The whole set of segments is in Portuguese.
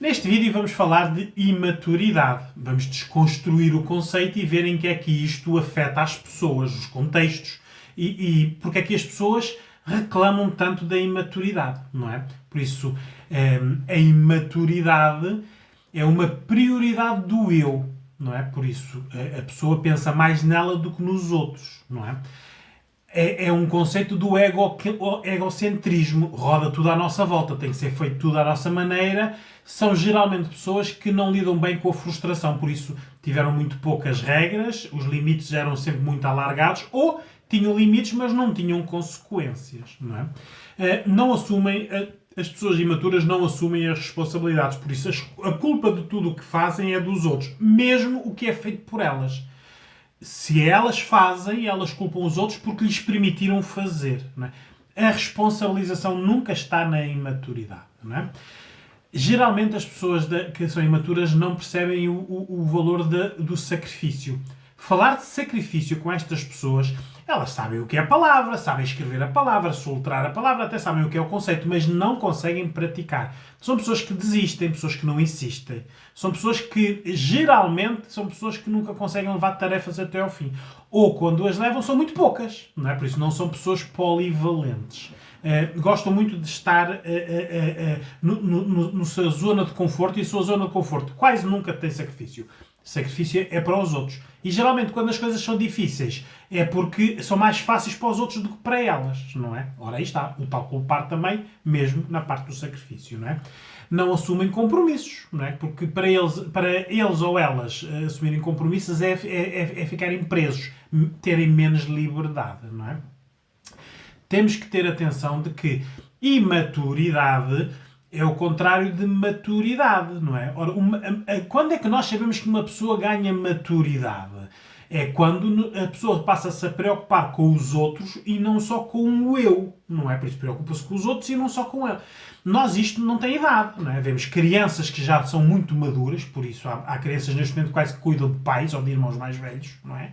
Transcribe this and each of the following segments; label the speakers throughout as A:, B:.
A: Neste vídeo vamos falar de imaturidade. Vamos desconstruir o conceito e ver em que é que isto afeta as pessoas, os contextos e porque é que as pessoas reclamam tanto da imaturidade, não é? Por isso, a imaturidade é uma prioridade do eu, não é? Por isso, a pessoa pensa mais nela do que nos outros, não é? É um conceito do egocentrismo. Roda tudo à nossa volta, tem que ser feito tudo à nossa maneira. São geralmente pessoas que não lidam bem com a frustração, por isso tiveram muito poucas regras, os limites eram sempre muito alargados, ou tinham limites, mas não tinham consequências, não é? Não assumem, as pessoas imaturas não assumem as responsabilidades, por isso a culpa de tudo o que fazem é dos outros, mesmo o que é feito por elas. Se elas fazem, elas culpam os outros porque lhes permitiram fazer. Não é? A responsabilização nunca está na imaturidade. Não é? Geralmente as pessoas que são imaturas não percebem o valor do sacrifício. Falar de sacrifício com estas pessoas, elas sabem o que é a palavra, sabem escrever a palavra, soltar a palavra, até sabem o que é o conceito, mas não conseguem praticar. São pessoas que desistem, pessoas que não insistem. São pessoas que, geralmente, são pessoas que nunca conseguem levar tarefas até ao fim. Ou, quando as levam, são muito poucas. Não é? Por isso, não são pessoas polivalentes. Gostam muito de estar na sua zona de conforto, e a sua zona de conforto quase nunca tem sacrifício. Sacrifício é para os outros. E geralmente quando as coisas são difíceis é porque são mais fáceis para os outros do que para elas, não é? Ora, aí está. O tal culpar também, mesmo na parte do sacrifício, não é? Não assumem compromissos, não é? Porque para eles ou elas assumirem compromissos é ficarem presos, terem menos liberdade, não é? Temos que ter atenção de que imaturidade é o contrário de maturidade, não é? Ora, quando é que nós sabemos que uma pessoa ganha maturidade? É quando a pessoa passa-se a preocupar com os outros e não só com o eu, não é? Por isso preocupa-se com os outros e não só com ele. Nós, isto não tem idade, não é? Vemos crianças que já são muito maduras, por isso há crianças neste momento quase que cuidam de pais ou de irmãos mais velhos, não é?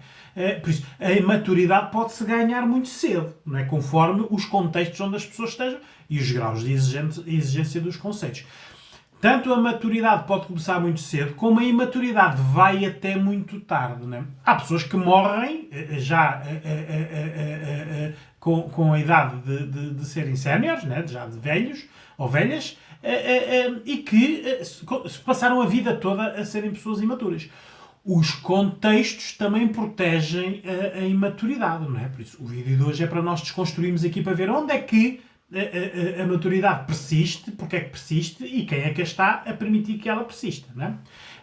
A: Por isso, a maturidade pode-se ganhar muito cedo, não é? Conforme os contextos onde as pessoas estejam e os graus de exigência dos conceitos. Tanto a maturidade pode começar muito cedo, como a imaturidade vai até muito tarde. Não é? Há pessoas que morrem já com a idade de serem séniores, né? Já de velhos ou velhas, e que passaram a vida toda a serem pessoas imaturas. Os contextos também protegem a imaturidade, não é? Por isso, o vídeo de hoje é para nós desconstruirmos aqui para ver onde é que a maturidade persiste, porque é que persiste e quem é que está a permitir que ela persista, não é?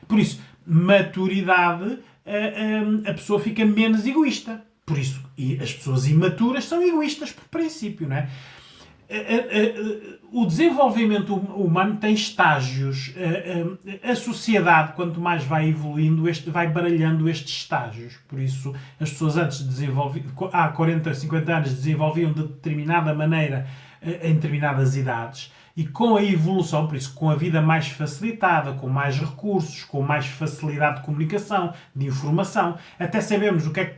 A: Por isso, maturidade, a pessoa fica menos egoísta. Por isso, e as pessoas imaturas são egoístas por princípio, não é? O desenvolvimento humano tem estágios. A sociedade, quanto mais vai evoluindo, vai baralhando estes estágios. Por isso, as pessoas antes há 40, 50 anos, desenvolviam de determinada maneira em determinadas idades. E com a evolução, por isso, com a vida mais facilitada, com mais recursos, com mais facilidade de comunicação, de informação, até sabemos o que é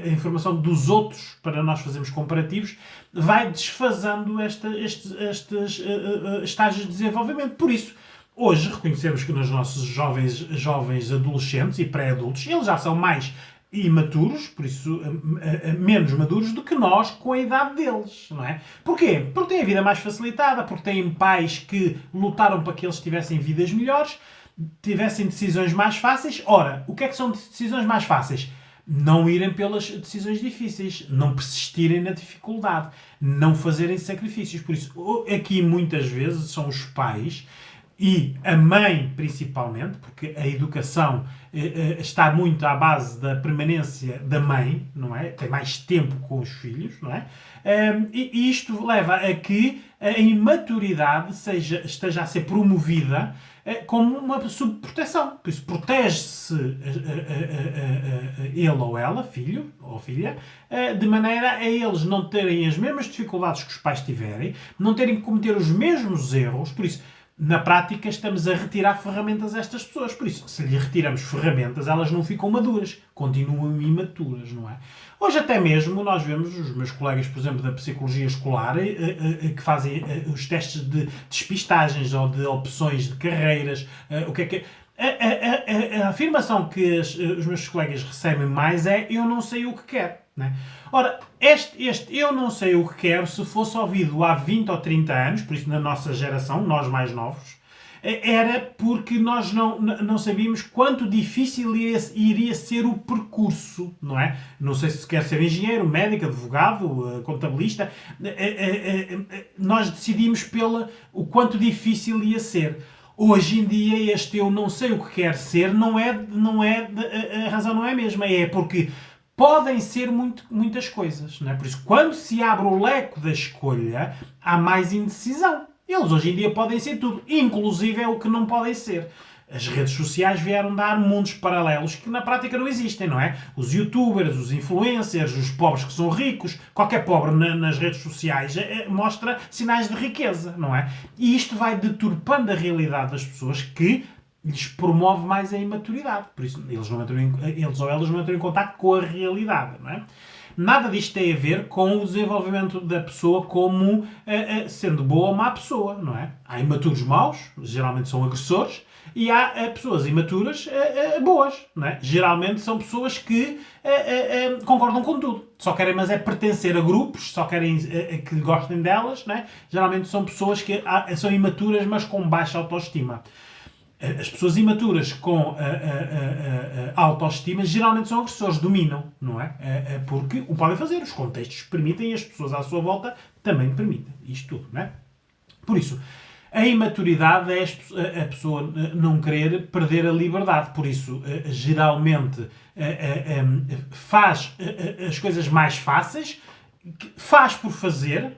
A: a informação dos outros para nós fazermos comparativos, vai desfazendo estes estágios de desenvolvimento. Por isso, hoje reconhecemos que nos nossos jovens adolescentes e pré-adultos, eles já são mais imaturos, por isso menos maduros do que nós com a idade deles, não é? Porquê? Porque têm a vida mais facilitada, porque têm pais que lutaram para que eles tivessem vidas melhores, tivessem decisões mais fáceis. Ora, o que é que são decisões mais fáceis? Não irem pelas decisões difíceis, não persistirem na dificuldade, não fazerem sacrifícios. Por isso, aqui muitas vezes são os pais e a mãe principalmente, porque a educação está muito à base da permanência da mãe, não é? Tem mais tempo com os filhos, não é? E isto leva a que a imaturidade esteja a ser promovida como uma subproteção. Por isso, protege-se ele ou ela, filho ou filha, de maneira a eles não terem as mesmas dificuldades que os pais tiverem, não terem que cometer os mesmos erros. Por isso, na prática estamos a retirar ferramentas a estas pessoas. Por isso, se lhe retiramos ferramentas, elas não ficam maduras, continuam imaturas, não é? Hoje até mesmo nós vemos os meus colegas, por exemplo, da psicologia escolar, que fazem os testes de despistagens ou de opções de carreiras, o que é que... A afirmação que os meus colegas recebem mais é eu não sei o que quero. Né? Ora, este eu não sei o que quero, se fosse ouvido há 20 ou 30 anos, por isso na nossa geração, nós mais novos, era porque nós não sabíamos quanto difícil iria ser o percurso, não é? Não sei se quer ser engenheiro, médico, advogado, contabilista. Nós decidimos o quanto difícil ia ser. Hoje em dia, este eu não sei o que quer ser, a razão não é a mesma, é porque podem ser muitas coisas, não é? Por isso, quando se abre o leque da escolha, há mais indecisão. Eles hoje em dia podem ser tudo, inclusive é o que não podem ser. As redes sociais vieram dar mundos paralelos que na prática não existem, não é? Os youtubers, os influencers, os pobres que são ricos, qualquer pobre nas redes sociais mostra sinais de riqueza, não é? E isto vai deturpando a realidade das pessoas que lhes promove mais a imaturidade. Por isso, eles ou elas não entram em contacto com a realidade, não é? Nada disto tem a ver com o desenvolvimento da pessoa como sendo boa ou má pessoa, não é? Há imaturos maus, geralmente são agressores, e há pessoas imaturas boas, não é? Geralmente são pessoas que concordam com tudo. Só querem, mas é pertencer a grupos, só querem que gostem delas, não é? Geralmente são pessoas que são imaturas, mas com baixa autoestima. As pessoas imaturas com autoestima geralmente são agressores, dominam, não é? Porque o podem fazer, os contextos permitem e as pessoas à sua volta também permitem. Isto tudo, não é? Por isso, a imaturidade é a pessoa não querer perder a liberdade. Por isso, geralmente, faz as coisas mais fáceis, faz por fazer,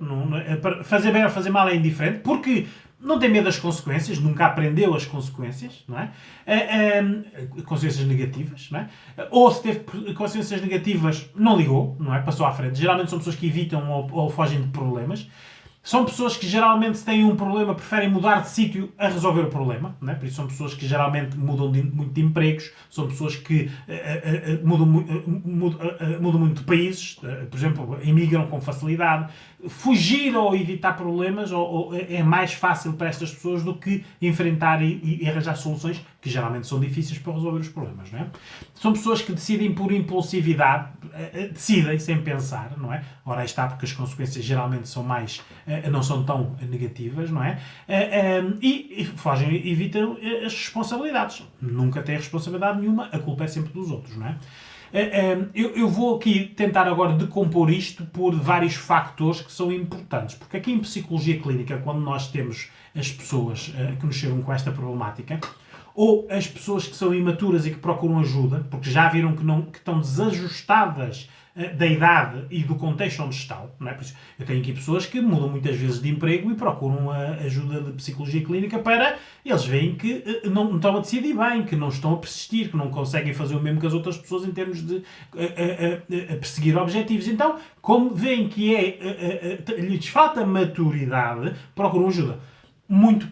A: fazer bem ou fazer mal é indiferente, porque não tem medo das consequências, nunca aprendeu as consequências, não é? Consequências negativas, não é? Ou se teve consequências negativas, não ligou, não é? Passou à frente. Geralmente são pessoas que evitam ou fogem de problemas. São pessoas que geralmente, se têm um problema, preferem mudar de sítio a resolver o problema, não é? Por isso são pessoas que geralmente mudam muito de empregos, são pessoas que mudam muito de países, por exemplo, emigram com facilidade. Fugir ou evitar problemas é mais fácil para estas pessoas do que enfrentar e arranjar soluções que geralmente são difíceis para resolver os problemas, não é? São pessoas que decidem por impulsividade, decidem sem pensar, não é? Ora, aí está, porque as consequências geralmente são não são tão negativas, não é? E fogem, evitam as responsabilidades. Nunca têm responsabilidade nenhuma, a culpa é sempre dos outros, não é? Eu vou aqui tentar agora decompor isto por vários fatores que são importantes, porque aqui em psicologia clínica, quando nós temos as pessoas que nos chegam com esta problemática, ou as pessoas que são imaturas e que procuram ajuda, porque já viram que estão desajustadas da idade e do contexto onde estão, não é? Por isso, eu tenho aqui pessoas que mudam muitas vezes de emprego e procuram a ajuda de psicologia clínica para eles veem que não estão a decidir bem, que não estão a persistir, que não conseguem fazer o mesmo que as outras pessoas em termos de perseguir objetivos. Então, como veem que lhes falta maturidade, procuram ajuda. Muito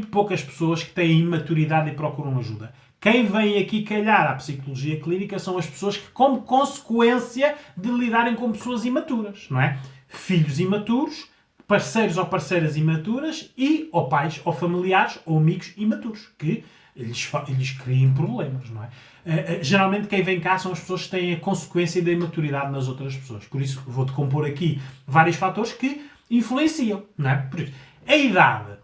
A: poucas pessoas que têm imaturidade e procuram ajuda. Quem vem aqui calhar à psicologia clínica são as pessoas que, como consequência de lidarem com pessoas imaturas, não é? Filhos imaturos, parceiros ou parceiras imaturas e ou pais ou familiares ou amigos imaturos, que lhes criem problemas, não é? Geralmente quem vem cá são as pessoas que têm a consequência da imaturidade nas outras pessoas. Por isso vou-te compor aqui vários fatores que influenciam, não é? Por isso, a idade.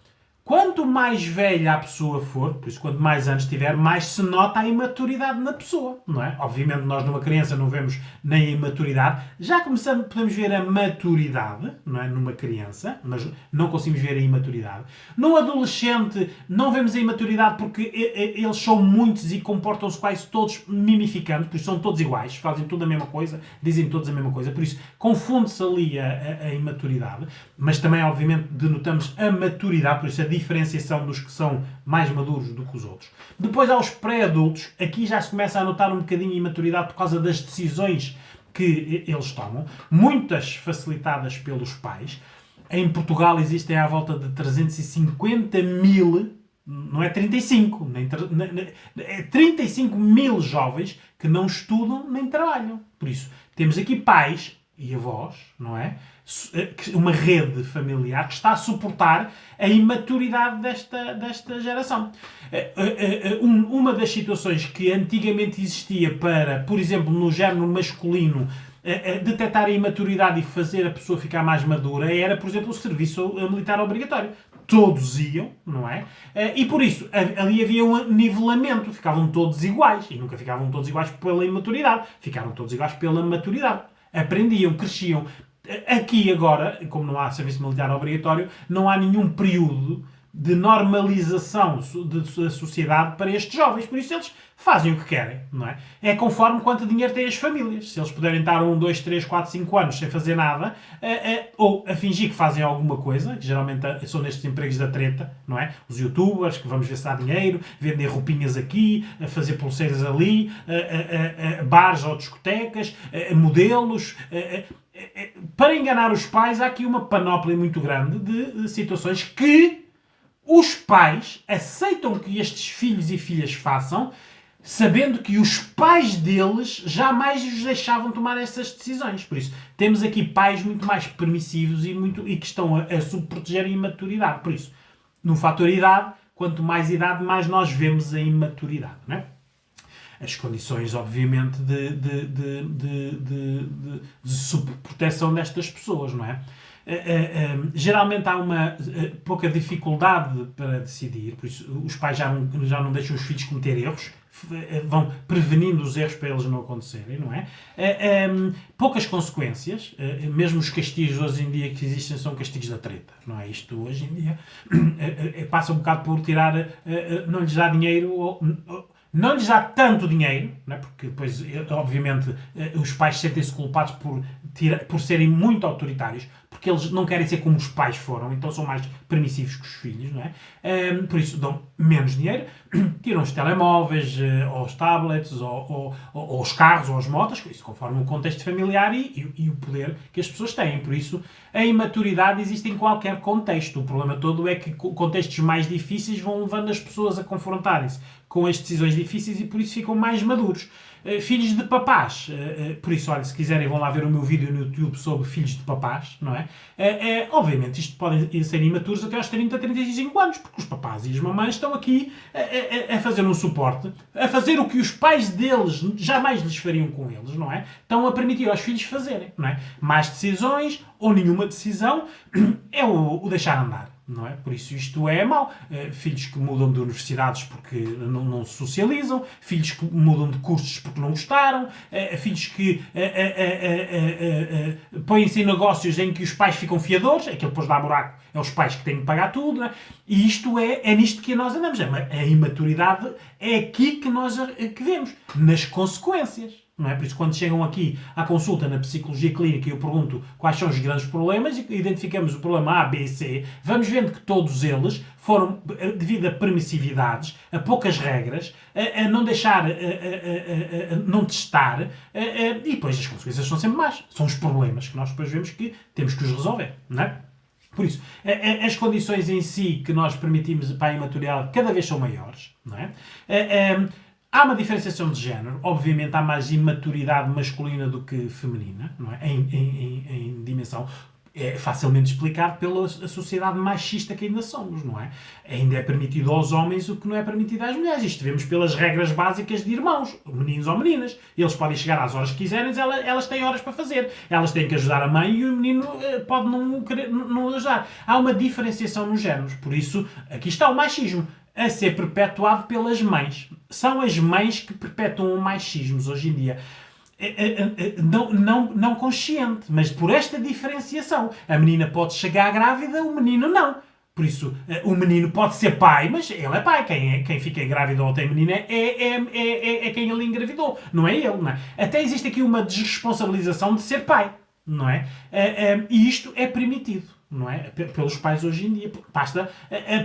A: Quanto mais velha a pessoa for, por isso quanto mais anos tiver, mais se nota a imaturidade na pessoa, não é? Obviamente nós numa criança não vemos nem a imaturidade, já podemos ver a maturidade, não é? Numa criança, mas não conseguimos ver a imaturidade. No adolescente não vemos a imaturidade porque eles são muitos e comportam-se quase todos mimificando, por isso são todos iguais, fazem tudo a mesma coisa, dizem todos a mesma coisa, por isso confunde-se ali a imaturidade, mas também obviamente denotamos a maturidade, por isso a diferenciação dos que são mais maduros do que os outros. Depois há os pré-adultos, aqui já se começa a notar um bocadinho de imaturidade por causa das decisões que eles tomam, muitas facilitadas pelos pais. Em Portugal existem à volta de 350 mil, não é 35, é 35 mil jovens que não estudam nem trabalham. Por isso, temos aqui pais e avós, não é? Uma rede familiar que está a suportar a imaturidade desta geração. Uma das situações que antigamente existia para, por exemplo, no género masculino, detectar a imaturidade e fazer a pessoa ficar mais madura era, por exemplo, o serviço militar obrigatório. Todos iam, não é? E por isso, ali havia um nivelamento. Ficavam todos iguais. E nunca ficavam todos iguais pela imaturidade. Ficaram todos iguais pela maturidade. Aprendiam, cresciam. Aqui agora, como não há serviço militar obrigatório, não há nenhum período de normalização da sociedade para estes jovens. Por isso eles fazem o que querem, não é? É conforme quanto dinheiro têm as famílias. Se eles puderem estar 1, 2, 3, 4, 5 anos sem fazer nada, ou a fingir que fazem alguma coisa, que geralmente são nestes empregos da treta, não é? Os youtubers, que vamos ver se dá dinheiro, vender roupinhas aqui, fazer pulseiras ali, bares ou discotecas, modelos. Para enganar os pais, há aqui uma panóplia muito grande de situações que os pais aceitam que estes filhos e filhas façam, sabendo que os pais deles jamais os deixavam tomar essas decisões. Por isso, temos aqui pais muito mais permissivos e que estão a subproteger a imaturidade. Por isso, no fator idade, quanto mais idade, mais nós vemos a imaturidade, não é? As condições, obviamente, de subproteção destas pessoas, não é? Geralmente há uma pouca dificuldade para decidir, por isso os pais já não deixam os filhos cometer erros, vão prevenindo os erros para eles não acontecerem, não é? Poucas consequências, mesmo os castigos hoje em dia que existem são castigos da treta, não é? Isto hoje em dia passa um bocado por tirar, não lhes dá dinheiro, não lhes dá tanto dinheiro, não é? Porque depois, obviamente, os pais sentem-se culpados por serem muito autoritários, porque eles não querem ser como os pais foram, então são mais permissivos que os filhos, não é? Por isso dão menos dinheiro, tiram os telemóveis, ou os tablets, ou os carros, ou as motas, isso conforme o contexto familiar e o poder que as pessoas têm. Por isso, a imaturidade existe em qualquer contexto. O problema todo é que contextos mais difíceis vão levando as pessoas a confrontarem-se com as decisões difíceis e por isso ficam mais maduros. Filhos de papás, por isso, olha, se quiserem vão lá ver o meu vídeo no YouTube sobre filhos de papás, não é? Obviamente isto podem ser imaturos até aos 30, 35 anos, porque os papás e as mamães estão aqui a fazer um suporte, a fazer o que os pais deles jamais lhes fariam com eles, não é? Estão a permitir aos filhos fazerem, não é? Mais decisões ou nenhuma decisão é o deixar andar. Não é? Por isso isto é mau. Filhos que mudam de universidades porque não se socializam, filhos que mudam de cursos porque não gostaram, filhos que põem-se em negócios em que os pais ficam fiadores, aquele depois dá buraco, é os pais que têm que pagar tudo, não é? E isto é nisto que nós andamos. A imaturidade é aqui que nós que vemos, nas consequências. Não é? Por isso, quando chegam aqui à consulta na psicologia clínica e eu pergunto quais são os grandes problemas, e identificamos o problema A, B e C, vamos vendo que todos eles foram devido a permissividades, a poucas regras, a não deixar, a não testar, e depois as consequências são sempre más. São os problemas que nós depois vemos que temos que os resolver, não é? Por isso, as condições em si que nós permitimos para a imaturidade cada vez são maiores, não é? Há uma diferenciação de género, obviamente há mais imaturidade masculina do que feminina, não é? Em dimensão. É facilmente explicado pela sociedade machista que ainda somos, não é? Ainda é permitido aos homens o que não é permitido às mulheres. Isto vemos pelas regras básicas de irmãos, meninos ou meninas. Eles podem chegar às horas que quiserem, elas têm horas para fazer. Elas têm que ajudar a mãe e o menino pode não ajudar. Há uma diferenciação nos géneros. Por isso, aqui está o machismo a ser perpetuado pelas mães. São as mães que perpetuam machismos hoje em dia. Não consciente, mas por esta diferenciação. A menina pode chegar grávida, o menino não. Por isso, o menino pode ser pai, mas ele é pai. Quem fica grávida ou tem menina é quem ele engravidou, não é ele. Não é? Até existe aqui uma desresponsabilização de ser pai, não é? E isto é permitido. não é? Pelos pais hoje em dia. Basta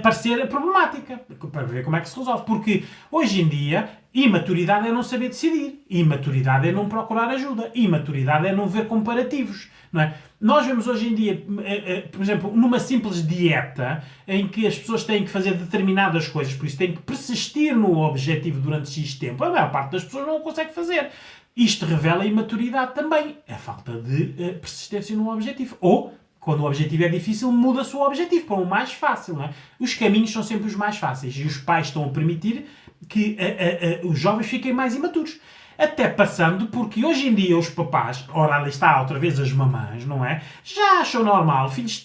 A: parecer problemática para ver como é que se resolve. Porque hoje em dia, imaturidade é não saber decidir. Imaturidade é não procurar ajuda. Imaturidade é não ver comparativos, não é? Nós vemos hoje em dia, por exemplo, numa simples dieta, em que as pessoas têm que fazer determinadas coisas, por isso têm que persistir no objetivo durante X tempo. A maior parte das pessoas não o consegue fazer. Isto revela imaturidade também. A falta de persistência no objetivo. Ou, quando o objetivo é difícil, muda-se o objetivo para o mais fácil. Não é? Os caminhos são sempre os mais fáceis. E os pais estão a permitir que os jovens fiquem mais imaturos. Até passando porque hoje em dia os papás, ora ali está outra vez as mamães, não é? Já acham normal filhos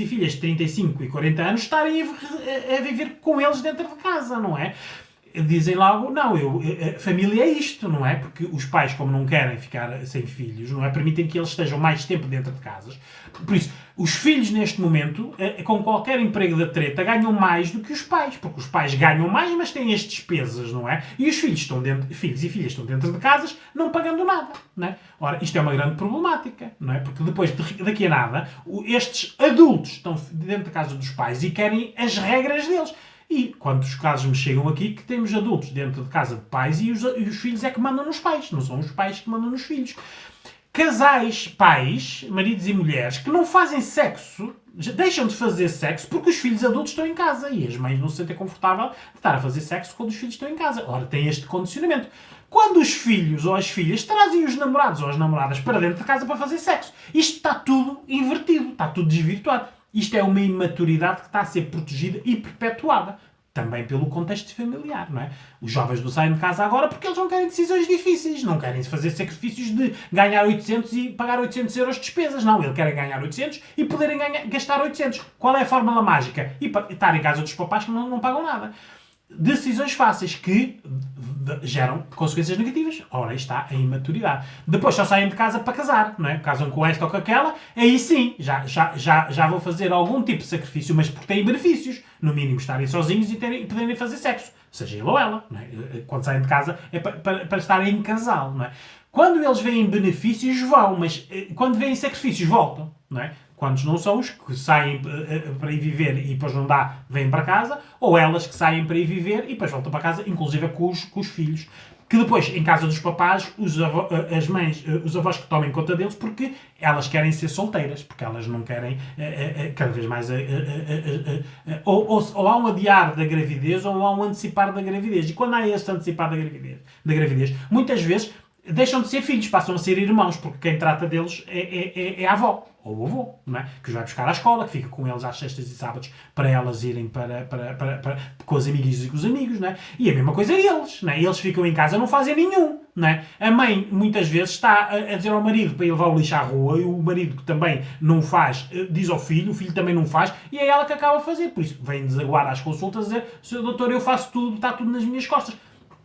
A: e filhas de 35 e 40 anos estarem a viver com eles dentro de casa, não é? Dizem logo, não, família é isto, não é? Porque os pais, como não querem ficar sem filhos, não é? Permitem que eles estejam mais tempo dentro de casas. Por isso, os filhos neste momento, com qualquer emprego da treta, ganham mais do que os pais. Porque os pais ganham mais, mas têm as despesas, não é? E os filhos e filhas estão dentro de casas, não pagando nada, não é? Ora, isto é uma grande problemática, não é? Porque depois, daqui a nada, estes adultos estão dentro da casa dos pais e querem as regras deles. E quantos casos me chegam aqui que temos adultos dentro de casa de pais e os filhos é que mandam nos pais, não são os pais que mandam nos filhos. Casais, pais, maridos e mulheres, que não fazem sexo, deixam de fazer sexo porque os filhos adultos estão em casa e as mães não se sentem confortável de estar a fazer sexo quando os filhos estão em casa. Ora, tem este condicionamento. Quando os filhos ou as filhas trazem os namorados ou as namoradas para dentro de casa para fazer sexo, isto está tudo invertido, está tudo desvirtuado. Isto é uma imaturidade que está a ser protegida e perpetuada. Também pelo contexto familiar, não é? Os jovens não saem de casa agora porque eles não querem decisões difíceis. Não querem fazer sacrifícios de ganhar 800 e pagar 800 euros de despesas. Não, eles querem ganhar 800 e poderem gastar 800. Qual é a fórmula mágica? E estar em casa dos papás que não pagam nada. Decisões fáceis que geram consequências negativas. Ora, aí está a imaturidade. Depois só saem de casa para casar, não é? Casam com esta ou com aquela, aí sim, já vão fazer algum tipo de sacrifício, mas porque têm benefícios. No mínimo estarem sozinhos e poderem fazer sexo. Seja ele ou ela, não é? Quando saem de casa é para estarem em casal, não é? Quando eles veem benefícios, vão, mas quando veem sacrifícios, voltam, não é? Quantos não são os que saem para ir viver e depois não dá, vêm para casa, ou elas que saem para ir viver e depois voltam para casa, inclusive com os filhos. Que depois, em casa dos papás, as mães, os avós que tomem conta deles, porque elas querem ser solteiras, porque elas não querem cada vez mais ou há um adiar da gravidez ou há um antecipar da gravidez. E quando há este antecipar da gravidez, muitas vezes deixam de ser filhos, passam a ser irmãos, porque quem trata deles é a avó ou o avô, não é? Que os vai buscar à escola, que fica com eles às sextas e sábados para elas irem com as amigas e com os amigos, não é? E a mesma coisa eles, não é? Eles ficam em casa, não fazem nenhum, não é? A mãe muitas vezes está a dizer ao marido para ir levar o lixo à rua e o marido que também não faz, diz ao filho, o filho também não faz e é ela que acaba a fazer. Por isso vem desaguar às consultas a dizer: Sr. doutor, eu faço tudo, está tudo nas minhas costas.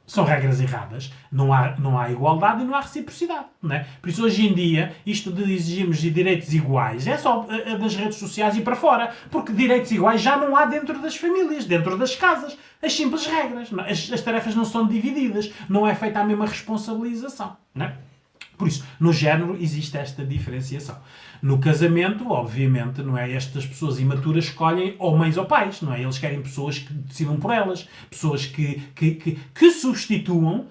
A: São regras erradas. Não há igualdade e não há reciprocidade. Não é? Por isso, hoje em dia, isto de exigirmos direitos iguais é só das redes sociais e para fora. Porque direitos iguais já não há dentro das famílias, dentro das casas. As simples regras. Não é? As tarefas não são divididas. Não é feita a mesma responsabilização. Não é? Por isso, no género existe esta diferenciação. No casamento, obviamente, não é? Estas pessoas imaturas escolhem ou mães ou pais, não é? Eles querem pessoas que decidam por elas, pessoas que substituam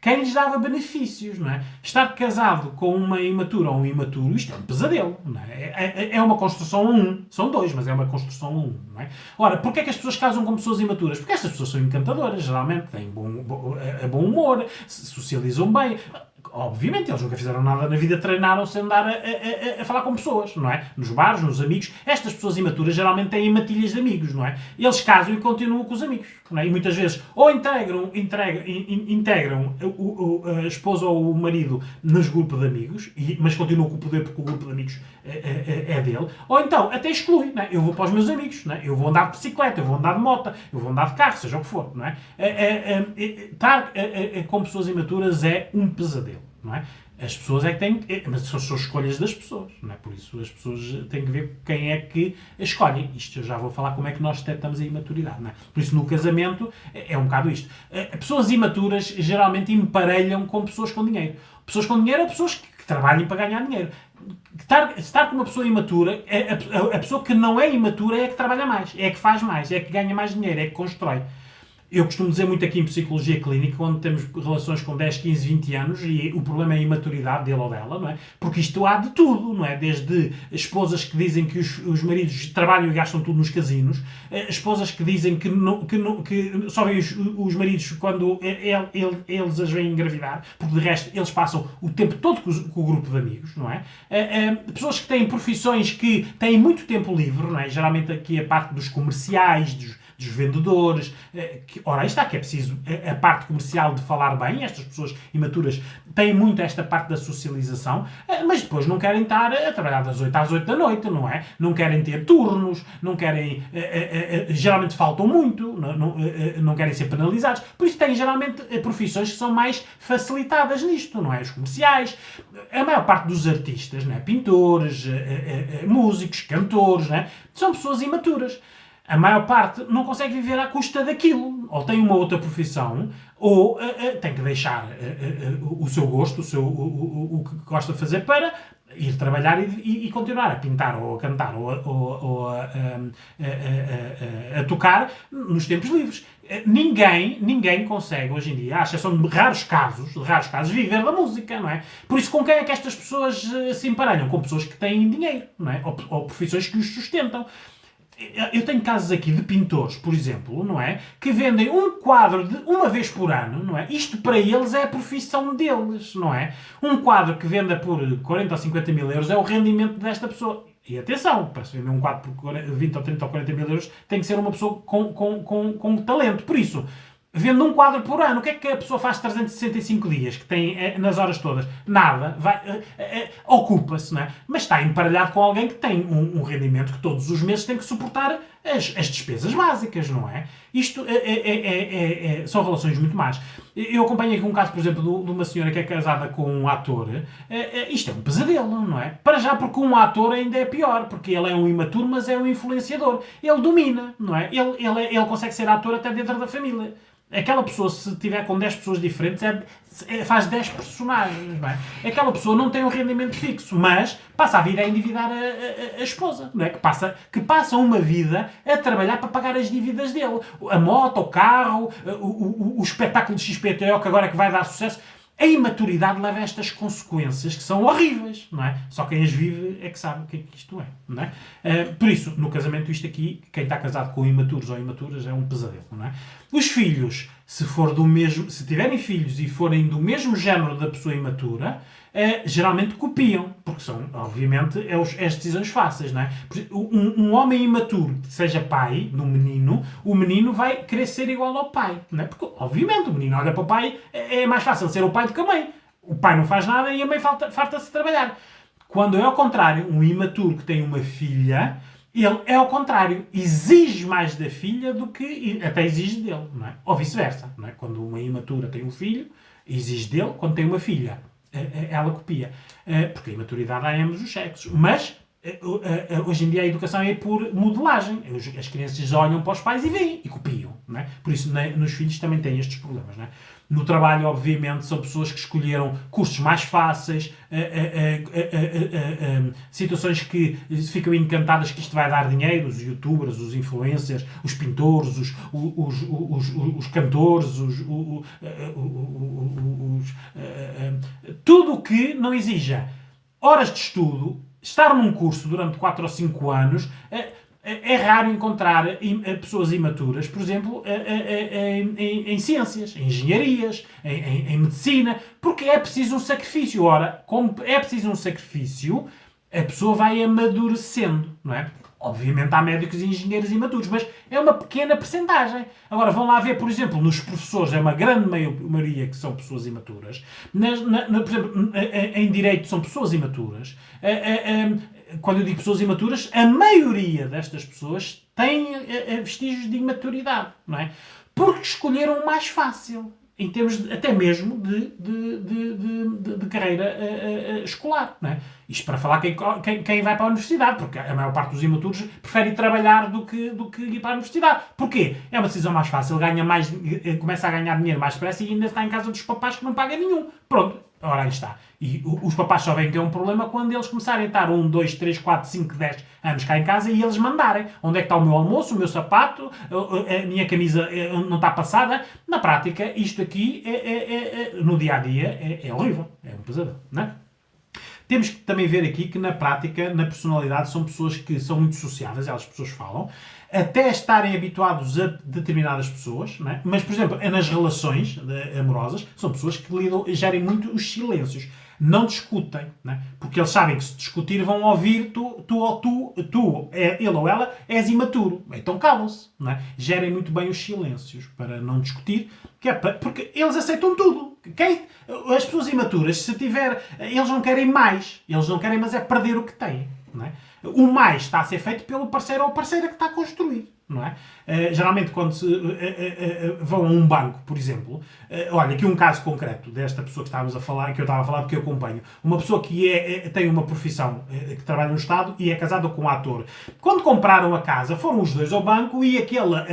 A: quem lhes dava benefícios, não é? Estar casado com uma imatura ou um imaturo, isto é um pesadelo, não é? É uma construção a um. São dois, mas é uma construção a um, não é? Ora, porquê é que as pessoas casam com pessoas imaturas? Porque estas pessoas são encantadoras, geralmente, têm bom humor, socializam bem. Obviamente, eles nunca fizeram nada na vida, treinaram-se a andar a falar com pessoas, não é? Nos bares, nos amigos. Estas pessoas imaturas geralmente têm matilhas de amigos, não é? Eles casam e continuam com os amigos, não é? E muitas vezes ou integram a esposa ou o marido nos grupos de amigos, mas continuam com o poder porque o grupo de amigos é dele, ou então até exclui, não é? Eu vou para os meus amigos, não é? Eu vou andar de bicicleta, eu vou andar de moto, eu vou andar de carro, seja o que for, não é? Estar com pessoas imaturas é um pesadelo. Não é? As pessoas é que têm... Mas são escolhas das pessoas. Não é? Por isso as pessoas têm que ver quem é que escolhem. Isto eu já vou falar como é que nós detectamos a imaturidade. Não é? Por isso no casamento é um bocado isto. Pessoas imaturas geralmente emparelham com pessoas com dinheiro. Pessoas com dinheiro ou pessoas que trabalhem para ganhar dinheiro. Estar com uma pessoa imatura, a pessoa que não é imatura é a que trabalha mais, é a que faz mais, é a que ganha mais dinheiro, é a que constrói. Eu costumo dizer muito aqui em psicologia clínica, onde temos relações com 10, 15, 20 anos e o problema é a imaturidade dele ou dela, não é? Porque isto há de tudo, não é? Desde esposas que dizem que os maridos trabalham e gastam tudo nos casinos, esposas que dizem que só veem os maridos quando eles as vêm engravidar, porque de resto eles passam o tempo todo com o grupo de amigos, não é? Pessoas que têm profissões que têm muito tempo livre, não é? Geralmente aqui a parte dos comerciais, dos vendedores, ora, aí está que é preciso a parte comercial de falar bem, estas pessoas imaturas têm muito esta parte da socialização, mas depois não querem estar a trabalhar das 8 às 8 da noite, não é? Não querem ter turnos, não querem, geralmente faltam muito, não querem ser penalizados, por isso têm geralmente profissões que são mais facilitadas nisto, não é? Os comerciais, a maior parte dos artistas, não é? Pintores, músicos, cantores, não é? São pessoas imaturas. A maior parte não consegue viver à custa daquilo. Ou tem uma outra profissão, ou tem que deixar o seu gosto, o que gosta de fazer para ir trabalhar e continuar a pintar, ou a cantar, ou a tocar nos tempos livres. Ninguém consegue, hoje em dia, à exceção de raros casos, viver da música, não é? Por isso, com quem é que estas pessoas se emparelham? Com pessoas que têm dinheiro, não é? Ou profissões que os sustentam. Eu tenho casos aqui de pintores, por exemplo, não é? Que vendem um quadro de uma vez por ano, não é? Isto para eles é a profissão deles, não é? Um quadro que venda por 40 ou 50 mil euros é o rendimento desta pessoa. E atenção, para se vender um quadro por 20 ou 30 ou 40 mil euros tem que ser uma pessoa com talento. Por isso, vendo um quadro por ano, o que é que a pessoa faz 365 dias, que tem nas horas todas? Nada. Ocupa-se, não é? Mas está emparelhado com alguém que tem um rendimento que todos os meses tem que suportar as despesas básicas, não é? Isto são relações muito más. Eu acompanhei aqui um caso, por exemplo, de uma senhora que é casada com um ator. Isto é um pesadelo, não é? Para já, porque um ator ainda é pior, porque ele é um imaturo, mas é um influenciador. Ele domina, não é? Ele consegue ser ator até dentro da família. Aquela pessoa, se tiver com 10 pessoas diferentes, faz 10 personagens, não é? Aquela pessoa não tem um rendimento fixo, mas passa a vida a endividar a esposa, não é? Que passa uma vida a trabalhar para pagar as dívidas dele. A moto, o carro, o espetáculo de XPTO, que agora é que vai dar sucesso. A imaturidade leva a estas consequências que são horríveis, não é? Só quem as vive é que sabe o que é que isto é, não é? Por isso, no casamento, isto aqui, quem está casado com imaturos ou imaturas é um pesadelo, não é? Os filhos, se tiverem filhos e forem do mesmo género da pessoa imatura, geralmente copiam, porque são, obviamente, as decisões fáceis, não é? Um homem imaturo que seja pai de um menino, o menino vai querer ser igual ao pai, não é? Porque, obviamente, o menino olha para o pai, é mais fácil ser o pai do que a mãe. O pai não faz nada e a mãe farta-se de trabalhar. Quando é ao contrário, um imaturo que tem uma filha, ele é ao contrário, exige mais da filha do que até exige dele, não é? Ou vice-versa, não é? Quando uma imatura tem um filho, exige dele, quando tem uma filha, ela copia. Porque a imaturidade há em ambos os sexos. Mas, hoje em dia, a educação é por modelagem. As crianças olham para os pais e veem, e copiam, não é? Por isso, nos filhos também têm estes problemas, não é? No trabalho, obviamente, são pessoas que escolheram cursos mais fáceis, situações que ficam encantadas que isto vai dar dinheiro, os youtubers, os influencers, os pintores, os cantores, tudo o que não exija horas de estudo, estar num curso durante 4 ou 5 anos. É raro encontrar pessoas imaturas, por exemplo, em ciências, em engenharias, em medicina, porque é preciso um sacrifício. Ora, como é preciso um sacrifício, a pessoa vai amadurecendo, não é? Obviamente há médicos e engenheiros imaturos, mas é uma pequena percentagem. Agora, vão lá ver, por exemplo, nos professores, é uma grande maioria que são pessoas imaturas. Por exemplo, em direito são pessoas imaturas. Quando eu digo pessoas imaturas, a maioria destas pessoas tem vestígios de imaturidade, não é? Porque escolheram o mais fácil, em termos até mesmo de carreira escolar, não é? Isto para falar quem vai para a universidade, porque a maior parte dos imaturos prefere trabalhar do que ir para a universidade. Porquê? É uma decisão mais fácil, começa a ganhar dinheiro mais depressa e ainda está em casa dos papás que não pagam nenhum. Pronto. Ora, aí está. E os papás só veem que é um problema quando eles começarem a estar 1, 2, 3, 4, 5, 10 anos cá em casa e eles mandarem. Onde é que está o meu almoço, o meu sapato, a minha camisa não está passada? Na prática, isto aqui, no dia-a-dia, é horrível. É um pesadelo, não é? Temos que também ver aqui que na prática, na personalidade, são pessoas que são muito sociáveis, elas pessoas falam, até estarem habituados a determinadas pessoas, não é? Mas, por exemplo, nas relações amorosas, são pessoas que gerem muito os silêncios. Não discutem, não é? Porque eles sabem que se discutir vão ouvir ele ou ela, és imaturo. Então calam-se, não é? Gerem muito bem os silêncios para não discutir, porque eles aceitam tudo. As pessoas imaturas, se tiver, eles não querem mais. Eles não querem, mas é perder o que têm, não é? O mais está a ser feito pelo parceiro ou parceira que está a construir, não é? Geralmente, quando vão a um banco, por exemplo, olha, aqui um caso concreto desta pessoa que estávamos a falar, que eu estava a falar porque eu acompanho. Uma pessoa que tem uma profissão, que trabalha no Estado e é casada com um ator. Quando compraram a casa, foram os dois ao banco e aquela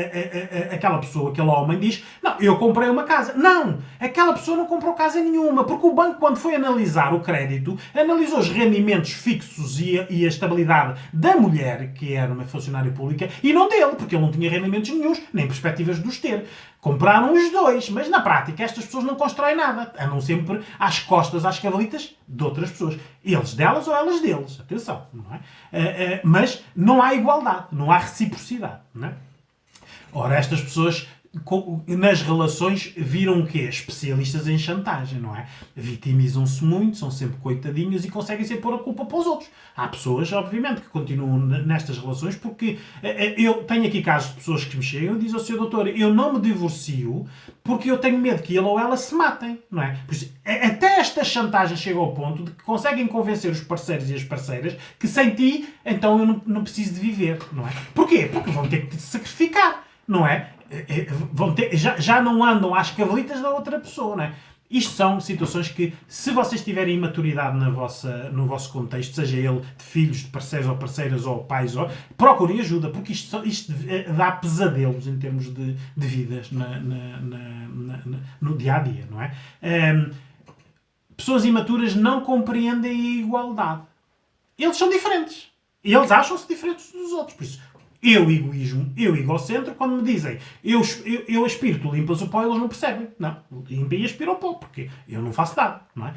A: pessoa, aquele homem, diz: não, eu comprei uma casa. Não! Aquela pessoa não comprou casa nenhuma, porque o banco, quando foi analisar o crédito, analisou os rendimentos fixos e a estabilidade da mulher, que era uma funcionária pública, e não dele, porque ele não tinha rendimentos nenhuns, nem perspectivas de os ter. Compraram os dois, mas na prática estas pessoas não constroem nada. Andam sempre às costas, às cavalitas de outras pessoas. Eles delas ou elas deles. Atenção, não é? Mas não há igualdade, não há reciprocidade, não é? Ora, estas pessoas nas relações viram o quê? Especialistas em chantagem, não é? Vitimizam-se muito, são sempre coitadinhos e conseguem sempre pôr a culpa para os outros. Há pessoas, obviamente, que continuam nestas relações porque eu tenho aqui casos de pessoas que me chegam e dizem ao Sr. Doutor, eu não me divorcio porque eu tenho medo que ele ou ela se matem, não é? Por isso, até esta chantagem chega ao ponto de que conseguem convencer os parceiros e as parceiras que sem ti, então eu não preciso de viver, não é? Porquê? Porque vão ter que te sacrificar, não é? Já não andam às cavalitas da outra pessoa, não é? Isto são situações que, se vocês tiverem imaturidade no vosso contexto, seja ele de filhos, de parceiros ou parceiras, ou pais, procurem ajuda, porque isto dá pesadelos em termos de vidas no dia-a-dia, não é? Pessoas imaturas não compreendem a igualdade. Eles são diferentes. Eles acham-se diferentes dos outros. Por isso, egoísmo, egocentro, quando me dizem eu aspiro, tu limpas o pó, eles não percebem. Não, limpa e aspira o pó, porque eu não faço nada, não é?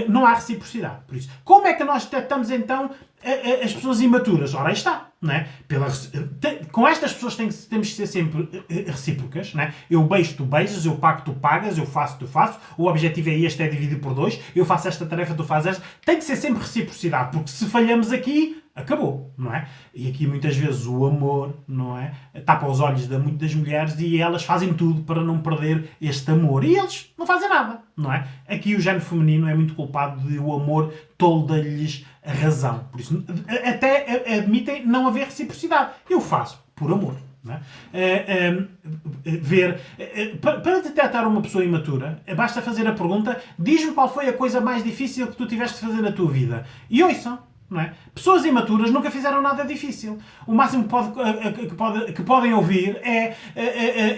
A: Não há reciprocidade. Por isso, como é que nós detectamos então as pessoas imaturas? Ora, aí está, não é? Com estas pessoas temos que ser sempre recíprocas, não é? Eu beijo, tu beijas, eu pago, tu pagas, eu faço, tu faço, o objetivo é este, é dividir por dois, eu faço esta tarefa, tu fazes esta. Tem que ser sempre reciprocidade, porque se falhamos aqui, acabou, não é? E aqui muitas vezes o amor, não é? Tapa os olhos de muitas mulheres e elas fazem tudo para não perder este amor. E eles não fazem nada, não é? Aqui o género feminino é muito culpado de o amor tolda-lhes a razão. Por isso, até admitem não haver reciprocidade. Eu faço por amor. Não é? Para detectar uma pessoa imatura, basta fazer a pergunta: diz-me qual foi a coisa mais difícil que tu tiveste de fazer na tua vida. E ouçam. Não é? Pessoas imaturas nunca fizeram nada difícil. O máximo que podem ouvir é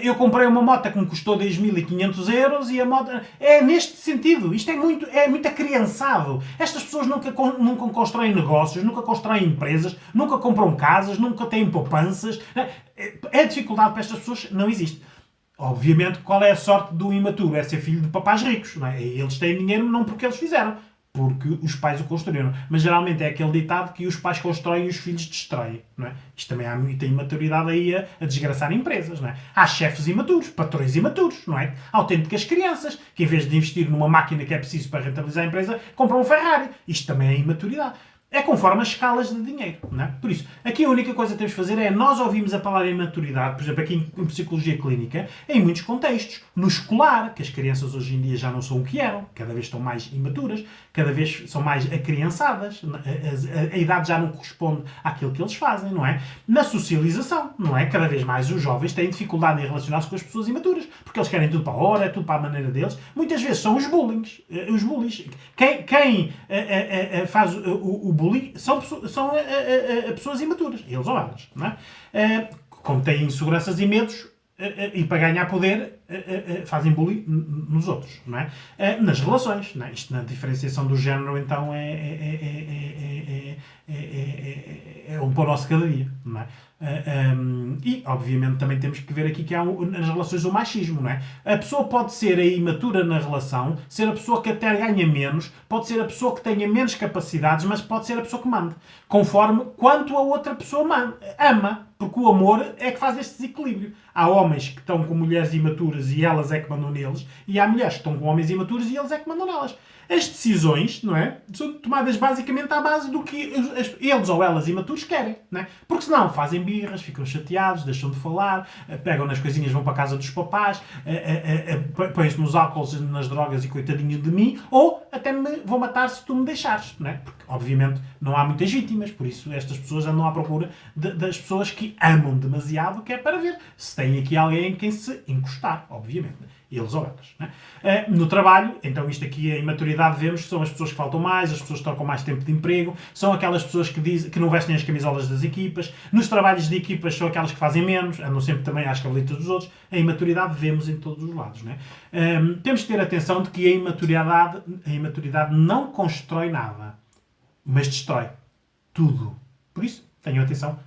A: eu comprei uma moto que me custou 10.500 euros e a moto... É neste sentido. Isto é muito acriançado. Estas pessoas nunca constroem negócios, nunca constroem empresas, nunca compram casas, nunca têm poupanças. A dificuldade para estas pessoas não existe. Obviamente, qual é a sorte do imaturo? É ser filho de papás ricos. Não é? Eles têm dinheiro não porque eles fizeram, porque os pais o construíram. Mas geralmente é aquele ditado que os pais constroem e os filhos destroem. Não é? Isto também há muita imaturidade aí a desgraçar empresas. Não é? Há chefes imaturos, patrões imaturos, não é? Autênticas crianças, que em vez de investir numa máquina que é preciso para rentabilizar a empresa, compram um Ferrari. Isto também é imaturidade. É conforme as escalas de dinheiro, não é? Por isso, aqui a única coisa que temos de fazer é nós ouvimos a palavra imaturidade, por exemplo, aqui em psicologia clínica, em muitos contextos. No escolar, que as crianças hoje em dia já não são o que eram, cada vez estão mais imaturas, cada vez são mais acriançadas, a idade já não corresponde àquilo que eles fazem, não é? Na socialização, não é? Cada vez mais os jovens têm dificuldade em relacionar-se com as pessoas imaturas, porque eles querem tudo para a hora, tudo para a maneira deles. Muitas vezes são os bullies. Quem faz o bullying são pessoas imaturas, eles ou elas, não é? Como têm inseguranças e medos, e para ganhar poder fazem bullying nos outros, não é? Nas relações, não é? Isto na diferenciação do género, então, é um pão nosso cada dia, não é? E, obviamente, também temos que ver aqui que há nas relações o machismo, não é? A pessoa pode ser a imatura na relação, ser a pessoa que até ganha menos, pode ser a pessoa que tenha menos capacidades, mas pode ser a pessoa que manda, conforme quanto a outra pessoa ama, porque o amor é que faz este desequilíbrio. Há homens que estão com mulheres imaturas e elas é que mandam neles, e há mulheres que estão com homens imaturos e eles é que mandam nelas. As decisões, não é? São tomadas basicamente à base do que eles ou elas imaturos querem, não é? Porque senão fazem birras, ficam chateados, deixam de falar, pegam nas coisinhas, vão para a casa dos papás, põem-se nos álcools, nas drogas e coitadinho de mim, ou até me vou matar se tu me deixares, não é? Porque, obviamente, não há muitas vítimas, por isso estas pessoas andam à procura das pessoas que amam demasiado, que é para ver se tem aqui alguém em quem se encostar, obviamente. Eles ou elas. Né? No trabalho, então isto aqui, a imaturidade, vemos que são as pessoas que faltam mais, as pessoas que estão com mais tempo de emprego, são aquelas pessoas que não vestem as camisolas das equipas, nos trabalhos de equipas são aquelas que fazem menos, andam sempre também às cavalitas dos outros. A imaturidade vemos em todos os lados. Né? Temos que ter atenção de que a imaturidade não constrói nada, mas destrói tudo. Por isso, tenham atenção